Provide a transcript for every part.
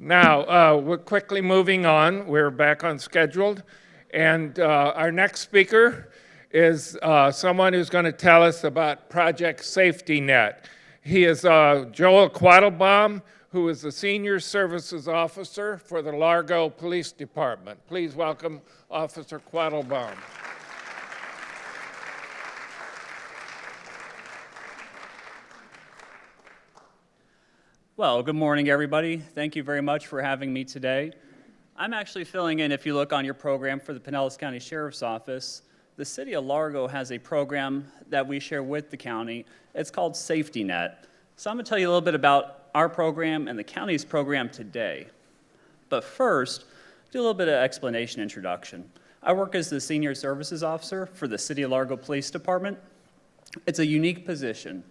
Now, we're quickly moving on. We're back on scheduled. And our next speaker is someone who's going to tell us about Project Safety Net. He is Joel Quattlebaum, who is the Senior Services Officer for the Largo Police Department. Please welcome Officer Quattlebaum. Well, good morning, everybody. Thank you very much for having me today. I'm actually filling in, if you look on your program for the Pinellas County Sheriff's Office, the City of Largo has a program that we share with the county. It's called Safety Net. So I'm going to tell you a little bit about our program and the county's program today. But first, do a little bit of explanation introduction. I work as the Senior Services Officer for the City of Largo Police Department. It's a unique position.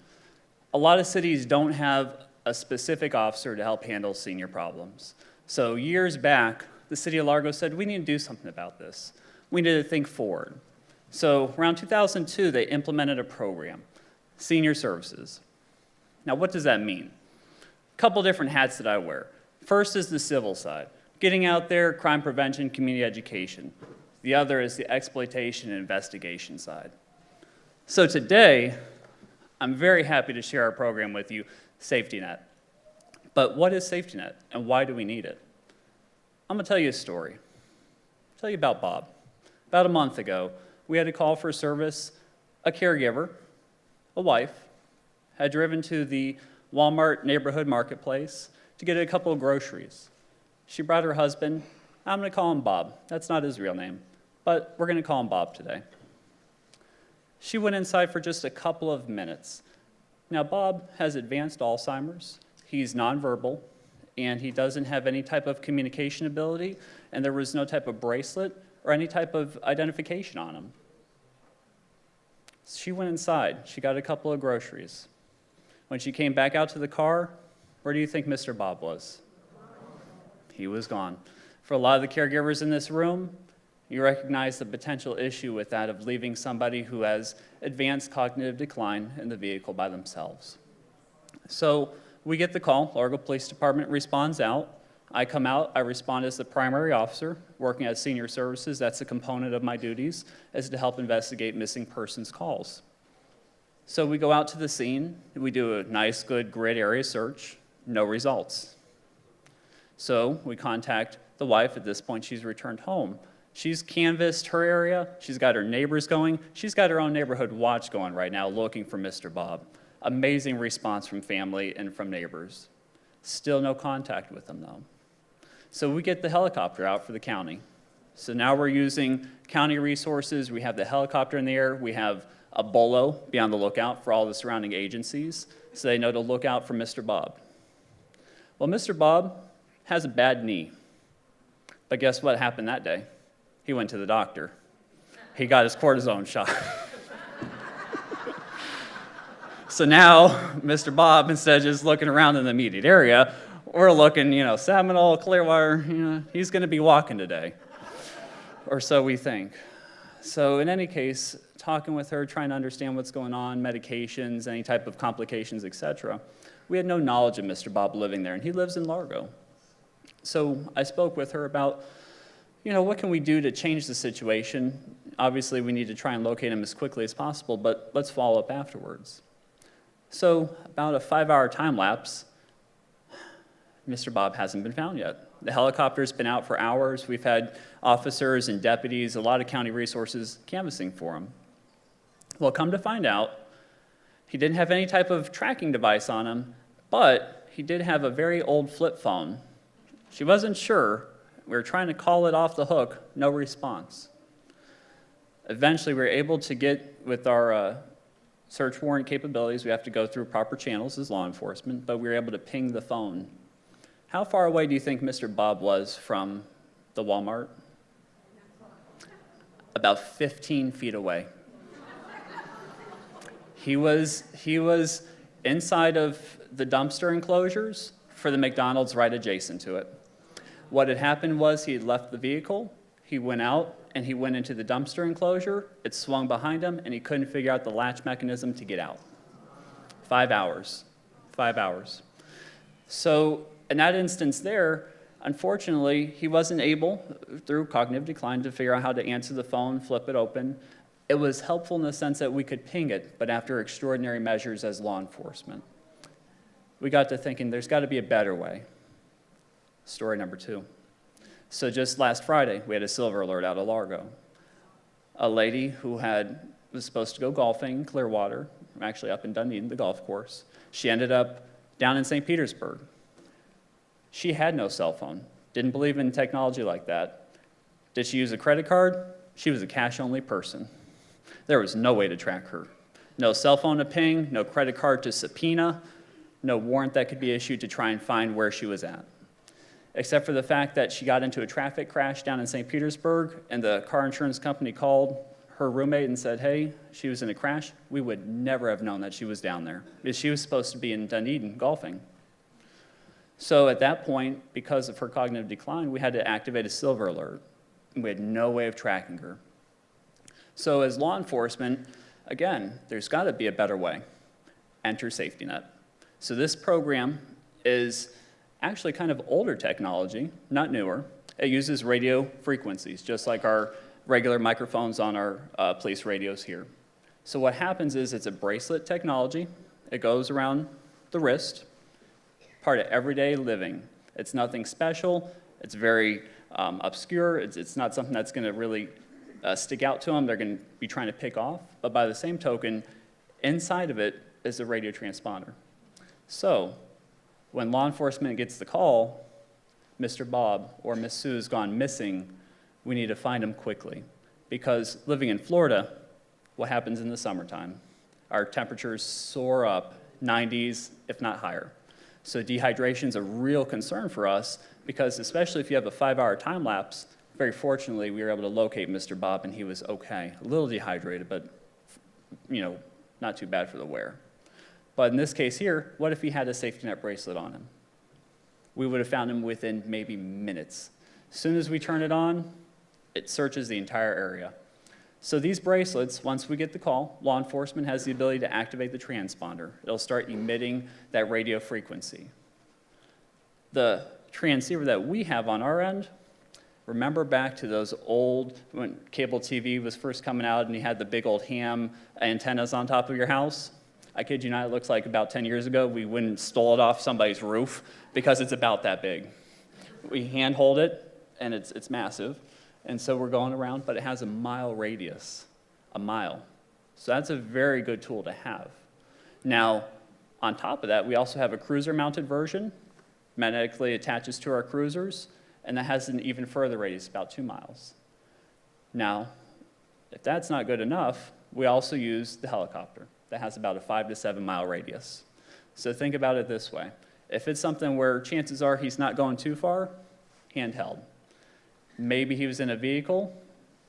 A lot of cities don't have a specific officer to help handle senior problems. So years back, the City of Largo said, we need to do something about this. We need to think forward. So around 2002, they implemented a program, Senior Services. Now, what does that mean? A couple different hats that I wear. First is the civil side, getting out there, crime prevention, community education. The other is the exploitation and investigation side. So today, I'm very happy to share our program with you, Safety Net. But what is Safety Net, and why do we need it? I'm going to tell you a story. I'll tell you about Bob. About a month ago, we had a call for service. A caregiver, a wife, had driven to the Walmart neighborhood marketplace to get a couple of groceries. She brought her husband. I'm going to call him Bob. That's not his real name, but we're going to call him Bob today. She went inside for just a couple of minutes. Now, Bob has advanced Alzheimer's. He's nonverbal, and he doesn't have any type of communication ability, and there was no type of bracelet or any type of identification on him. She went inside. She got a couple of groceries. When she came back out to the car, where do you think Mr. Bob was? He was gone. For a lot of the caregivers in this room, you recognize the potential issue with that of leaving somebody who has advanced cognitive decline in the vehicle by themselves. So we get the call, Largo Police Department responds out. I come out, I respond as the primary officer, working at Senior Services. That's a component of my duties, is to help investigate missing persons calls. So we go out to the scene, we do a nice, good grid area search, no results. So we contact the wife. At this point, she's returned home. She's canvassed her area, she's got her neighbors going, she's got her own neighborhood watch going right now looking for Mr. Bob. Amazing response from family and from neighbors. Still no contact with them though. So we get the helicopter out for the county. So now we're using county resources. We have the helicopter in the air, we have a bolo be on the lookout for all the surrounding agencies so they know to look out for Mr. Bob. Well, Mr. Bob has a bad knee, but guess what happened that day? He went to the doctor. He got his cortisone shot. So now, Mr. Bob, instead of just looking around in the immediate area, we're looking, Seminole, Clearwater, he's going to be walking today. Or so we think. So in any case, talking with her, trying to understand what's going on, medications, any type of complications, etc. We had no knowledge of Mr. Bob living there, and he lives in Largo. So I spoke with her about, what can we do to change the situation? Obviously, we need to try and locate him as quickly as possible, but let's follow up afterwards. So about a 5-hour time lapse, Mr. Bob hasn't been found yet. The helicopter's been out for hours. We've had officers and deputies, a lot of county resources canvassing for him. Well, come to find out, he didn't have any type of tracking device on him, but he did have a very old flip phone. She wasn't sure. We were trying to call it off the hook, no response. Eventually, we were able to get, with our search warrant capabilities, we have to go through proper channels as law enforcement, but we were able to ping the phone. How far away do you think Mr. Bob was from the Walmart? About 15 feet away. He was inside of the dumpster enclosures for the McDonald's right adjacent to it. What had happened was he had left the vehicle, he went out, and he went into the dumpster enclosure. It swung behind him, and he couldn't figure out the latch mechanism to get out. 5 hours. 5 hours. So in that instance there, Unfortunately, he wasn't able, through cognitive decline, to figure out how to answer the phone, flip it open. It was helpful in the sense that we could ping it, but after extraordinary measures as law enforcement. We got to thinking there's got to be a better way. Story number 2. So just last Friday, we had a silver alert out of Largo. A lady who was supposed to go golfing in Clearwater, actually up in Dunedin, the golf course. She ended up down in St. Petersburg. She had no cell phone, didn't believe in technology like that. Did she use a credit card? She was a cash-only person. There was no way to track her. No cell phone to ping, no credit card to subpoena, no warrant that could be issued to try and find where she was at. Except for the fact that she got into a traffic crash down in St. Petersburg, and the car insurance company called her roommate and said, hey, she was in a crash. We would never have known that she was down there, because she was supposed to be in Dunedin golfing. So at that point, because of her cognitive decline, we had to activate a silver alert. We had no way of tracking her. So as law enforcement, again, there's got to be a better way. Enter safety net. So this program is actually kind of older technology, not newer. It uses radio frequencies, just like our regular microphones on our police radios here. So what happens is it's a bracelet technology. It goes around the wrist, part of everyday living. It's nothing special. It's very obscure. It's not something that's going to really stick out to them. They're going to be trying to pick off. But by the same token, inside of it is a radio transponder. So when law enforcement gets the call, Mr. Bob or Miss Sue's gone missing, we need to find him quickly. Because living in Florida, what happens in the summertime? Our temperatures soar up 90s, if not higher. So dehydration is a real concern for us, because especially if you have a 5-hour time lapse, very fortunately, we were able to locate Mr. Bob, and he was okay. A little dehydrated, but not too bad for the wear. But in this case here, what if he had a safety net bracelet on him? We would have found him within maybe minutes. As soon as we turn it on, it searches the entire area. So these bracelets, once we get the call, law enforcement has the ability to activate the transponder. It'll start emitting that radio frequency. The transceiver that we have on our end, remember back to those old, when cable TV was first coming out and you had the big old ham antennas on top of your house? I kid you not, it looks like about 10 years ago, we went and stole it off somebody's roof because it's about that big. We handhold it, and it's massive. And so we're going around, but it has a mile radius, a mile. So that's a very good tool to have. Now, on top of that, we also have a cruiser-mounted version, magnetically attaches to our cruisers, and that has an even further radius, about 2 miles. Now, if that's not good enough, we also use the helicopter that has about a 5 to 7 mile radius. So think about it this way. If it's something where chances are he's not going too far, handheld. Maybe he was in a vehicle,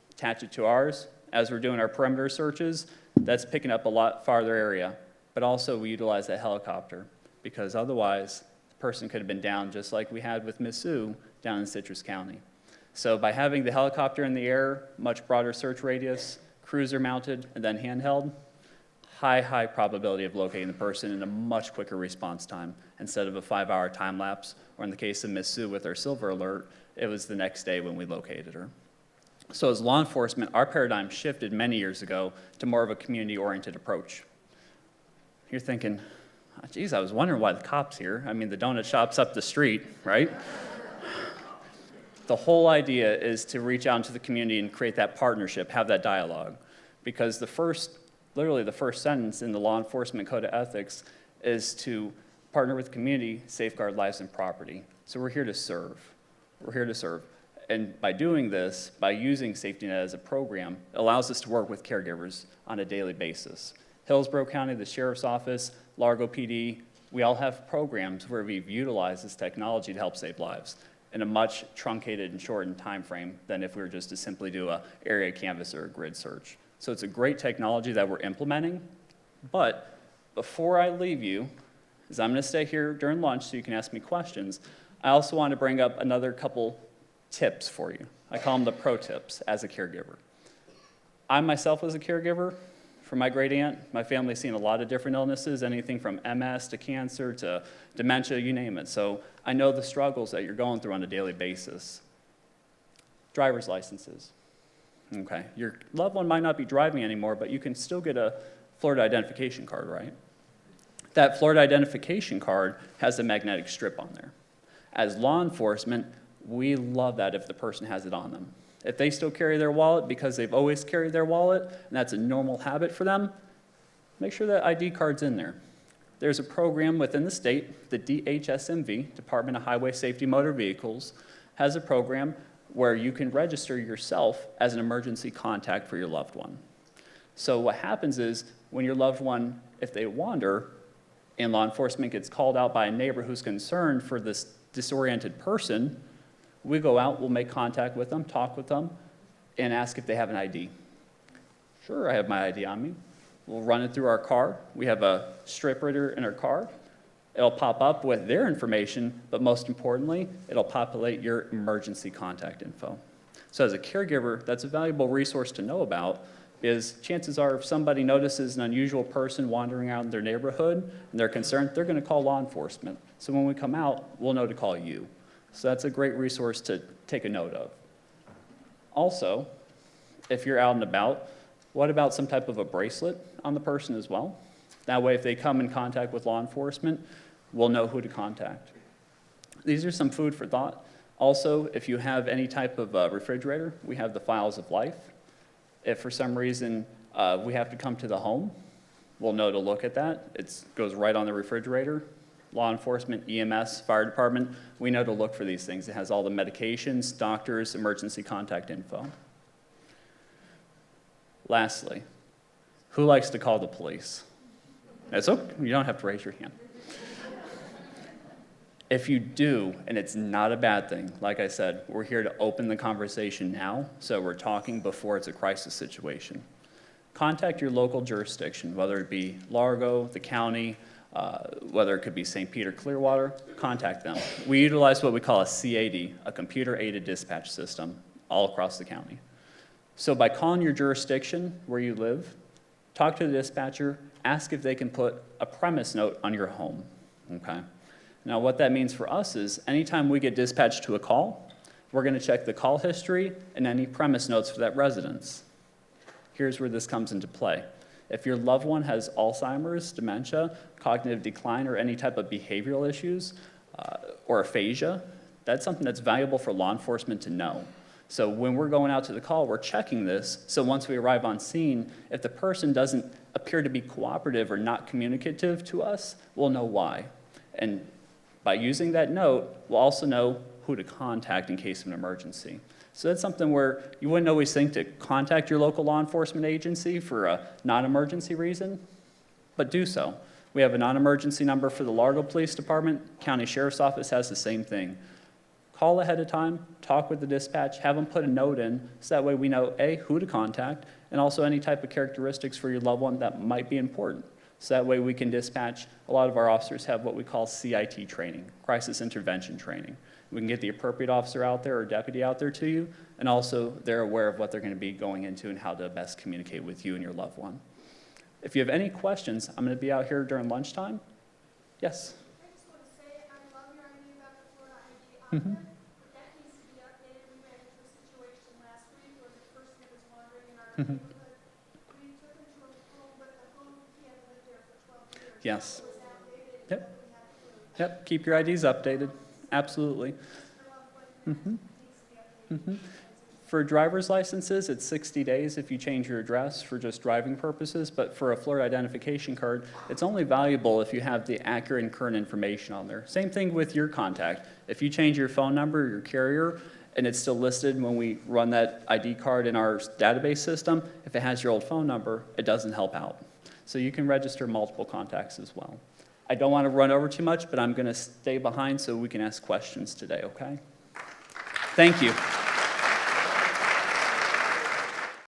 attach it to ours. As we're doing our perimeter searches, that's picking up a lot farther area. But also we utilize that helicopter, because otherwise the person could have been down just like we had with Miss Sue down in Citrus County. So by having the helicopter in the air, much broader search radius, cruiser mounted, and then handheld, high probability of locating the person in a much quicker response time instead of a 5-hour time lapse, or in the case of Miss Sue with our silver alert, it was the next day when we located her. So as law enforcement, our paradigm shifted many years ago to more of a community-oriented approach. You're thinking, oh, geez, I was wondering why the cop's here. I mean, the donut shop's up the street, right? The whole idea is to reach out into the community and create that partnership, have that dialogue. Because literally the first sentence in the law enforcement code of ethics is to partner with the community, safeguard lives and property. So we're here to serve. We're here to serve. And by doing this, by using Safety Net as a program, it allows us to work with caregivers on a daily basis. Hillsborough County, the Sheriff's Office, Largo PD, we all have programs where we've utilized this technology to help save lives in a much truncated and shortened time frame than if we were just to simply do an area canvas or a grid search. So it's a great technology that we're implementing. But before I leave you, as I'm going to stay here during lunch so you can ask me questions, I also want to bring up another couple tips for you. I call them the pro tips as a caregiver. I myself was a caregiver For my great aunt, my family's seen a lot of different illnesses, anything from MS to cancer to dementia, you name it. So I know the struggles that you're going through on a daily basis. Driver's licenses. Okay, your loved one might not be driving anymore, but you can still get a Florida identification card, right? That Florida identification card has a magnetic strip on there. As law enforcement, we love that if the person has it on them. If they still carry their wallet because they've always carried their wallet, and that's a normal habit for them, make sure that ID card's in there. There's a program within the state, the DHSMV, Department of Highway Safety Motor Vehicles, has a program where you can register yourself as an emergency contact for your loved one. So what happens is when your loved one, if they wander, and law enforcement gets called out by a neighbor who's concerned for this disoriented person, we go out, we'll make contact with them, talk with them, and ask if they have an ID. Sure, I have my ID on me. We'll run it through our car. We have a strip reader in our car. It'll pop up with their information, but most importantly, it'll populate your emergency contact info. So as a caregiver, that's a valuable resource to know about, is chances are if somebody notices an unusual person wandering out in their neighborhood and they're concerned, they're going to call law enforcement. So when we come out, we'll know to call you. So that's a great resource to take a note of. Also, if you're out and about, what about some type of a bracelet on the person as well? That way, if they come in contact with law enforcement, we'll know who to contact. These are some food for thought. Also, if you have any type of refrigerator, we have the Files of Life. If for some reason we have to come to the home, we'll know to look at that. It goes right on the refrigerator. Law enforcement, EMS, fire department, we know to look for these things. It has all the medications, doctors, emergency contact info. Lastly, who likes to call the police? It's okay, you don't have to raise your hand. If you do, and it's not a bad thing, like I said, we're here to open the conversation now, so we're talking before it's a crisis situation. Contact your local jurisdiction, whether it be Largo, the county, whether it could be St. Peter, Clearwater, contact them. We utilize what we call a CAD, a computer-aided dispatch system, all across the county. So by calling your jurisdiction where you live, talk to the dispatcher, ask if they can put a premise note on your home, okay? Now what that means for us is anytime we get dispatched to a call, we're gonna check the call history and any premise notes for that residence. Here's where this comes into play. If your loved one has Alzheimer's, dementia, cognitive decline, or any type of behavioral issues, or aphasia, that's something that's valuable for law enforcement to know. So when we're going out to the call, we're checking this, so once we arrive on scene, if the person doesn't appear to be cooperative or not communicative to us, we'll know why. And by using that note, we'll also know who to contact in case of an emergency. So that's something where you wouldn't always think to contact your local law enforcement agency for a non-emergency reason, but do so. We have a non-emergency number for the Largo Police Department. County Sheriff's Office has the same thing. Call ahead of time, talk with the dispatch, have them put a note in, so that way we know, A, who to contact, and also any type of characteristics for your loved one that might be important. So that way we can dispatch. A lot of our officers have what we call CIT training, crisis intervention training. We can get the appropriate officer out there or deputy out there to you, and also they're aware of what they're going to be going into and how to best communicate with you and your loved one. If you have any questions, I'm going to be out here during lunchtime. Yes? I just want to say, I love your idea about the Florida ID on there, but that needs to be updated. We ran into a situation last week where the person was wandering in our neighborhood. We took him to a home, but the home, he had lived there for 12 years. Yes. It was outdated. Yep. We had to Yep, keep your IDs updated. Absolutely. For driver's licenses, it's 60 days if you change your address for just driving purposes, but for a Florida identification card, it's only valuable if you have the accurate and current information on there. Same thing with your contact. If you change your phone number, your carrier, and it's still listed when we run that ID card in our database system, if it has your old phone number, it doesn't help out. So you can register multiple contacts as well. I don't want to run over too much, but I'm going to stay behind so we can ask questions today, okay? Thank you.